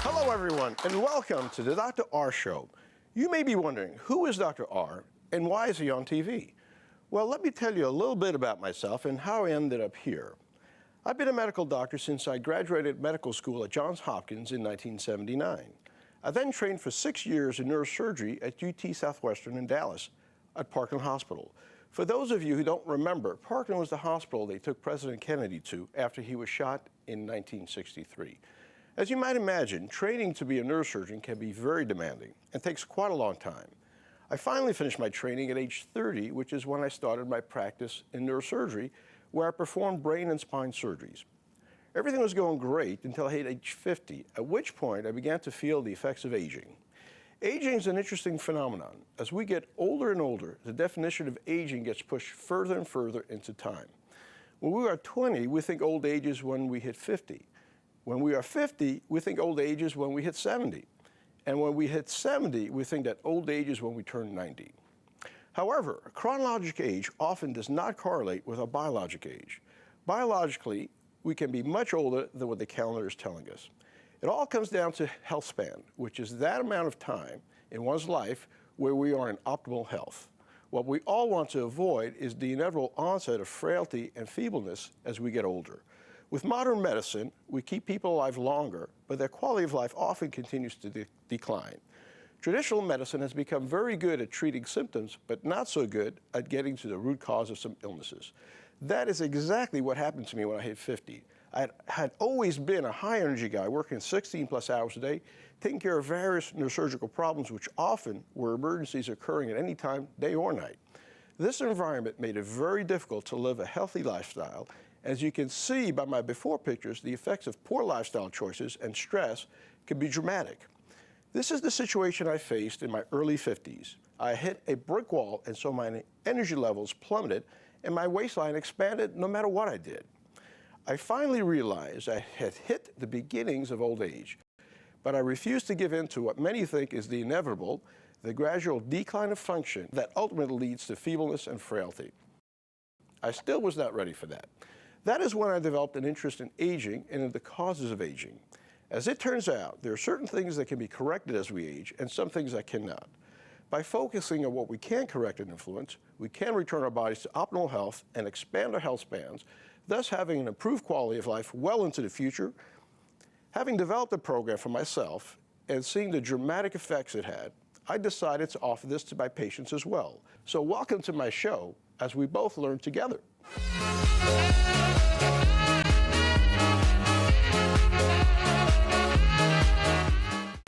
Hello, everyone, and welcome to the Dr. R Show. You may be wondering, who is Dr. R and why is he on TV? Well, let me tell you a little bit about myself and how I ended up here. I've been a medical doctor since I graduated medical school at Johns Hopkins in 1979. I then trained for 6 years in neurosurgery at UT Southwestern in Dallas at Parkland Hospital. For those of you who don't remember, Parkland was the hospital they took President Kennedy to after he was shot in 1963. As you might imagine, training to be a neurosurgeon can be very demanding and takes quite a long time. I finally finished my training at age 30, which is when I started my practice in neurosurgery, where I performed brain and spine surgeries. Everything was going great until I hit age 50, at which point I began to feel the effects of aging. Aging is an interesting phenomenon. As we get older and older, the definition of aging gets pushed further and further into time. When we are 20, we think old age is when we hit 50. When we are 50, we think old age is when we hit 70. And when we hit 70, we think that old age is when we turn 90. However, chronologic age often does not correlate with our biologic age. Biologically, we can be much older than what the calendar is telling us. It all comes down to health span, which is that amount of time in one's life where we are in optimal health. What we all want to avoid is the inevitable onset of frailty and feebleness as we get older. With modern medicine, we keep people alive longer, but their quality of life often continues to decline. Traditional medicine has become very good at treating symptoms, but not so good at getting to the root cause of some illnesses. That is exactly what happened to me when I hit 50. I had always been a high-energy guy, working 16-plus hours a day, taking care of various neurosurgical problems, which often were emergencies occurring at any time, day or night. This environment made it very difficult to live a healthy lifestyle. As you can see by my before pictures, the effects of poor lifestyle choices and stress can be dramatic. This is the situation I faced in my early 50s. I hit a brick wall, and so my energy levels plummeted and my waistline expanded no matter what I did. I finally realized I had hit the beginnings of old age, but I refused to give in to what many think is the inevitable, the gradual decline of function that ultimately leads to feebleness and frailty. I still was not ready for that. That is when I developed an interest in aging and in the causes of aging. As it turns out, there are certain things that can be corrected as we age and some things that cannot. By focusing on what we can correct and influence, we can return our bodies to optimal health and expand our health spans, thus having an improved quality of life well into the future. Having developed a program for myself and seeing the dramatic effects it had, I decided to offer this to my patients as well. So welcome to my show as we both learn together.